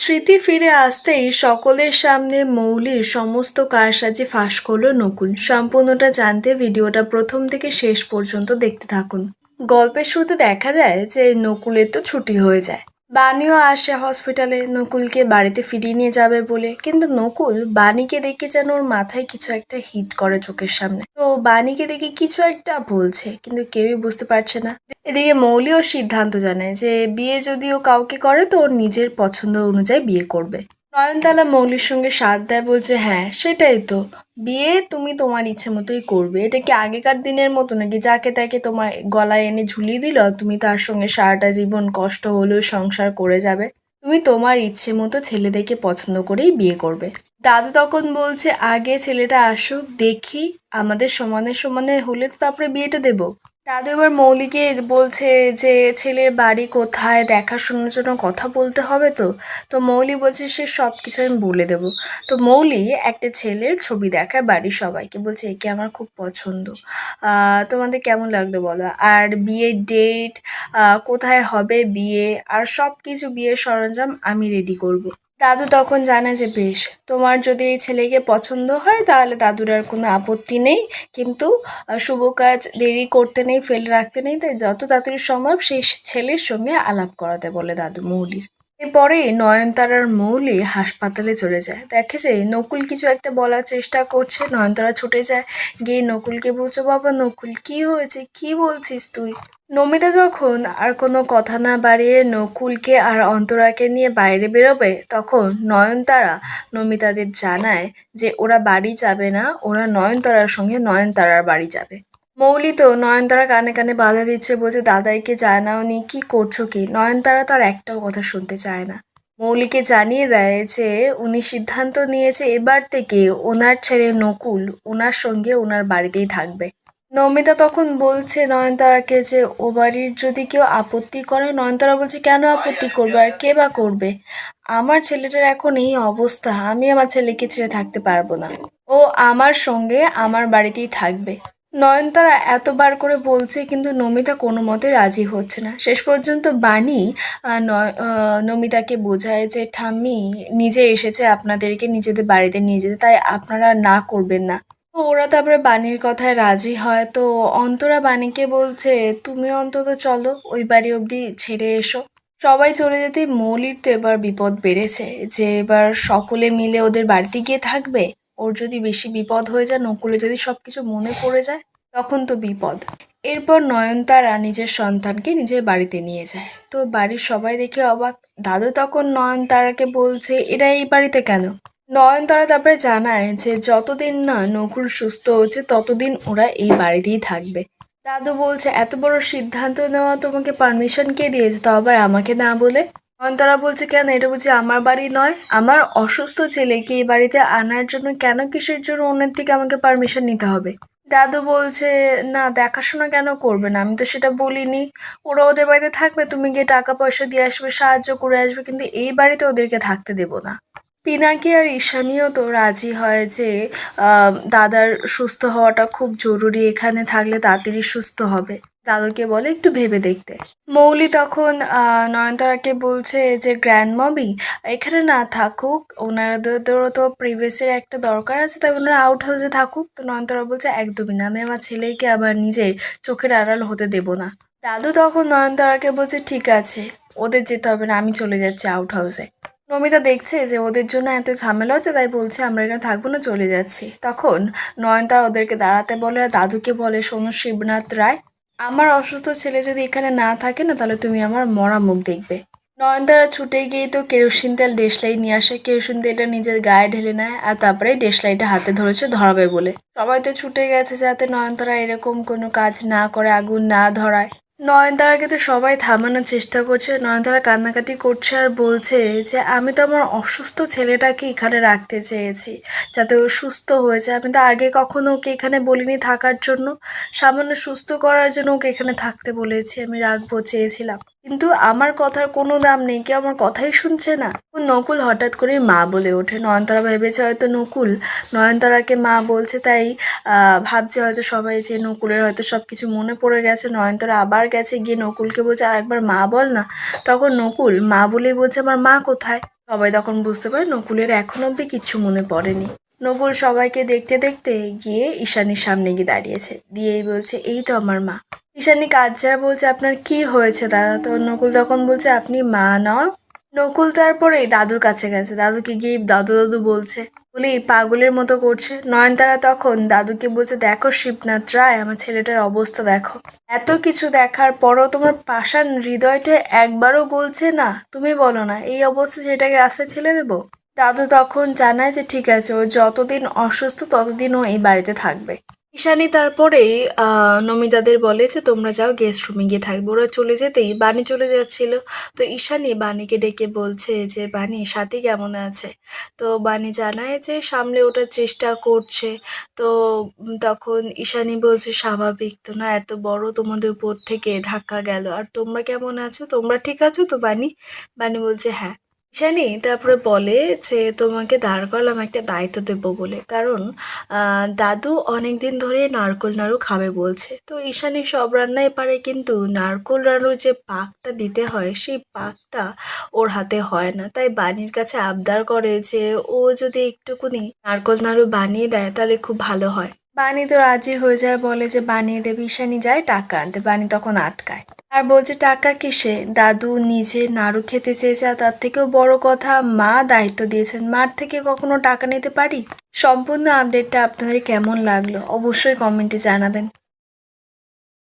স্মৃতি ফিরে আসতেই সকলের সামনে মৌলির সমস্ত কারসাজি ফাঁস করলো নকুল। সম্পূর্ণটা জানতে ভিডিওটা প্রথম থেকে শেষ পর্যন্ত দেখতে থাকুন। গল্পের শুরুতে দেখা যায় যে নকুলের তো ছুটি হয়ে যায়। বানিও আসে হসপিটালে নকুলকে বাড়িতে ফিরিয়ে নিয়ে যাবে বলে, কিন্তু নকুল বাণীকে দেখে যেন ওর মাথায় কিছু একটা হিট করে চোখের সামনে। তো বাণীকে দেখে কিছু একটা বলছে, কিন্তু কেউই বুঝতে পারছে না। এদিকে মৌলিও সিদ্ধান্ত জানায় যে বিয়ে যদি ও কাউকে করে তো ওর নিজের পছন্দ অনুযায়ী বিয়ে করবে। নয়নতারা মৌলির সঙ্গে সাথ দেয়, বলছে হ্যাঁ সেটাই তো, বিয়ে তুমি তোমার ইচ্ছে মতোই করবে। এটা কি আগেকার দিনের মতো নাকি যাকে তাকে তোমার গলায় এনে ঝুলিয়ে দিল, তুমি তার সঙ্গে সারাটা জীবন কষ্ট হলেও সংসার করে যাবে? তুমি তোমার ইচ্ছে মতো ছেলে দেখে পছন্দ করেই বিয়ে করবে। দাদু তখন বলছে আগে ছেলেটা আসুক, দেখি, আমাদের সমানে সমানে হলে তো তারপরে বিয়েটা দেবো। দাদু এবার মৌলিকে বলছে যে ছেলের বাড়ি কোথায় দেখাশোনার জন্য কথা বলতে হবে। তো মৌলি বলছে সে সব কিছু আমি বলে দেবো। তো মৌলি একটা ছেলের ছবি দেখায় বাড়ির সবাইকে, বলছে একে আমার খুব পছন্দ, তোমাদের কেমন লাগলো বলো, আর বিয়ের ডেট, কোথায় হবে বিয়ে, আর সব কিছু বিয়ের সরঞ্জাম আমি রেডি করব। দাদু তখন জানে যে বেশ, তোমার যদি এই ছেলেকে পছন্দ হয় তাহলে দাদুর আর কোনো আপত্তি নেই, কিন্তু শুভ কাজ দেরি করতে নেই, ফেলে রাখতে নেই, তাই যত তাড়াতাড়ি সম্ভব সেই ছেলের সঙ্গে আলাপ করাতে বলে দাদু মৌলির। এরপরে নয়নতারার মৌলি হাসপাতালে চলে যায়, দেখে যে নকুল কিছু একটা বলার চেষ্টা করছে। নয়নতারা ছুটে যায়, গিয়ে নকুলকে বলছো বাবা নকুল কি হয়েছে, কি বলছিস তুই? নমিতা যখন আর কোনো কথা না বাড়িয়ে নকুলকে আর অন্তরাকে নিয়ে বাইরে বেরোবে, তখন নয়নতারা নমিতাদের জানায় যে ওরা বাড়ি যাবে না, ওরা নয়নতারার সঙ্গে নয়নতারার বাড়ি যাবে। মৌলি তো নয়নতারা কানে কানে বাধা দিচ্ছে, বলছে দাদাইকে জানাওনি, কি করছো কি? নয়নতারা তার একটাও কথা শুনতে চায় না। মৌলিকে জানিয়ে দেয় যে উনি সিদ্ধান্ত নিয়েছে এবার থেকে ওনার ছেলে নকুল ওনার সঙ্গে ওনার বাড়িতেই থাকবে। নমিতা তখন বলছে নয়নতারাকে যে ও বাড়ির যদি কেউ আপত্তি করে। নয়নতারা বলছে কেন আপত্তি করবে, আর কে বা করবে? আমার ছেলেটার এখন এই অবস্থা, আমি আমার ছেলেকে ছেড়ে থাকতে পারবো না, ও আমার সঙ্গে আমার বাড়িতেই থাকবে। নয়নতারা এতবার করে বলছে, কিন্তু নমিতা কোনো মতে রাজি হচ্ছে না। শেষ পর্যন্ত বাণী নমিতাকে বোঝায় যে ঠাম্মি নিজে এসেছে আপনাদেরকে নিজেদের বাড়িতে নিয়ে যেতে, তাই আপনারা না করবেন না। তো ওরা তারপরে বাণীর কথায় রাজি হয়। তো অন্তরা বাণীকে বলছে তুমি অন্তত চলো, ওই বাড়ি অবধি ছেড়ে এসো। সবাই চলে যেতে মৌলির তো এবার বিপদ বেড়েছে, যে এবার সকলে মিলে ওদের বাড়িতে গিয়ে থাকবে। ওর যদি বেশি বিপদ হয়ে যায়, নকুলে যদি সবকিছু মনে পড়ে যায়, তখন তো বিপদ। এরপর নয়নতারা নিজের সন্তানকে নিজের বাড়িতে নিয়ে যায়। তো বাড়ির সবাই দেখে অবাক। দাদু তখন নয়নতারাকে বলছে এরা এই বাড়িতে কেন? নয়নতারা তারপরে জানায় যে যতদিন না নকুল সুস্থ হচ্ছে ততদিন ওরা এই বাড়িতেই থাকবে। দাদু বলছে এত বড় সিদ্ধান্ত নেওয়া তোমাকে পারমিশন কে দিয়েছে, তাও আবার আমাকে না বলে? নয়নতারা বলছে কেন, এটা বুঝি আমার বাড়ি নয়? আমার অসুস্থ ছেলেকে এই বাড়িতে আনার জন্য কেন, কিসের জন্য অন্যের থেকে আমাকে পারমিশন নিতে হবে? দাদু বলছে না, দেখাশোনা কেন করবে না, আমি তো সেটা বলিনি। ওরা ওদের বাড়িতে থাকবে, তুমি গিয়ে টাকা পয়সা দিয়ে আসবে, সাহায্য করে আসবে, কিন্তু এই বাড়িতে ওদেরকে থাকতে দেবো না। পিনাকি আর ঈশানীও তো রাজি হয় যে দাদার সুস্থ হওয়াটা খুব জরুরি, এখানে থাকলে তাড়াতাড়ি সুস্থ হবে। দাদুকে বলে একটু ভেবে দেখতে। মৌলি তখন নয়নতারাকে বলছে যে গ্র্যান্ড মমি এখানে না থাকুক, ওনাদেরও তো প্রিভিয়াসের একটা দরকার আছে, তাই ওনারা আউট হাউসে থাকুক। তো নয়নতারা বলছে একদমই না, আমি আমার ছেলেকে আবার নিজের চোখের আড়াল হতে দেব না। দাদু তখন নয়নতারাকে বলছে ঠিক আছে, ওদের যেতে হবে না, আমি চলে যাচ্ছি আউট হাউসে। নমিতা দেখছে যে ওদের জন্য এত ঝামেলা হচ্ছে, তাই বলছে আমরা এখানে থাকবো না, চলে যাচ্ছি। তখন নয়নতারা ওদেরকে দাঁড়াতে বলে, আর দাদুকে বলে শোনো শিবনাথ রায়, আমার অসুস্থ ছেলে যদি এখানে না থাকে না, তাহলে তুমি আমার মরা মুখ দেখবে। নয়নতারা ছুটে গিয়ে তো কেরোসিন তেল দেশলাই নিয়ে আসে, কেরোসিন তেলটা নিজের গায়ে ঢেলে নেয়, আর তারপরে দেশলাইটা হাতে ধরেছে ধরাবে বলে। সবাই তো ছুটে গেছে যাতে নয়নতারা এরকম কোনো কাজ না করে, আগুন না ধরায়। নয়নতারাকে তো সবাই থামানোর চেষ্টা করছে, নয়নতারা কান্নাকাটি করছে আর বলছে যে আমি তো আমার অসুস্থ ছেলেটাকে এখানে রাখতে চেয়েছি যাতে ও সুস্থ হয়ে যায়, আমি তো আগে কখনো ওকে এখানে বলিনি থাকার জন্য, সামান্য সুস্থ করার জন্য ওকে এখানে থাকতে বলেছি, আমি রাখবো চেয়েছিলাম, কিন্তু আমার কথার কোনো দাম নেই, কেউ আমার কথাই শুনছে না। নকুল হঠাৎ করে মা বলে ওঠে। নয়নতারা ভেবেছে হয়তো নকুল নয়নতারাকে মা বলছে, তাই ভাবছে হয়তো সবাই যে নকুলের হয়তো সব কিছু মনে পড়ে গেছে। নয়নতারা আবার গেছে, গিয়ে নকুলকে বলছে আর একবার মা বল না। তখন নকুল মা বলেই বলছে আমার মা কোথায়? সবাই তখন বুঝতে পারে নকুলের এখন অব্দি কিচ্ছু মনে পড়েনি। নকুল সবাইকে দেখতে দেখতে গিয়ে ঈশানীর সামনে গিয়ে দাঁড়িয়েছে, দিয়েই বলছে এই তো আমার মা। ঈশানী কাজ্জা বলছে আপনার কি হয়েছে দাদা? তো নকুল তখন বলছে আপনি মা নন। নকুল তারপরে দাদুর কাছে গেছে, দাদুকে গিয়ে দাদু দাদু বলছে, বলি পাগলের মতো করছে। নয়নতারা তখন দাদুকে বলছে দেখো শিবনাথ রায়, আমার ছেলেটার অবস্থা দেখো, এত কিছু দেখার পরও তোমার পাষাণ হৃদয়টা একবারও গলছে না। তুমি বলো না এই অবস্থা সেটাকে রাস্তায় ছেড়ে দেবো? দাদু তখন জানায় যে ঠিক আছে, ও যতদিন অসুস্থ ততদিন ও এই বাড়িতে থাকবে। ঈশানী তারপরে নমিতাদের বলে যে তোমরা যাও গেস্ট রুমে গিয়ে থাকবে। ওরা চলে যেতেই বানি চলে যাচ্ছিল। তো ঈশানী বানিকে ডেকে বলছে যে বানি সাথী কেমন আছে? তো বানি জানায় যে সামলে ওঠার চেষ্টা করছে। তো তখন ঈশানী বলছে স্বাভাবিক তো না, এত বড় তোমাদের উপর থেকে ধাক্কা গেল। আর তোমরা কেমন আছো? তোমরা ঠিক আছো তো বানি? বানি বলছে হ্যাঁ। ঈশানী তারপরে বলে যে তোমাকে দাঁড় করালাম একটা দায়িত্ব দেবো বলে, কারণ দাদু অনেক দিন ধরে নারকোল নাড়ু খাবে বলছে। তো ঈশানী সব রান্নাই পারে, কিন্তু নারকোল নাড়ু যে পাকটা দিতে হয় সেই পাকটা ওর হাতে হয় না। তাই বানির কাছে আবদার করে যে ও যদি একটুকুনি নারকোল নাড়ু বানিয়ে দেয় তাহলে খুব ভালো হয়। বানি তো রাজি হয়ে যায়, বলে যে বানিয়ে দেবে। ঈশানী যায় টাকা আনতে, বানি তখন আটকায় আর বলছে টাকা কিসে? দাদু নিজে নাড়ু খেতে চেয়েছে, আর তার থেকেও বড় কথা মা দায়িত্ব দিয়েছেন, মার থেকে কখনো টাকা নিতে পারি? সম্পূর্ণ আপডেটটা আপনাদের কেমন লাগলো অবশ্যই কমেন্টে জানাবেন।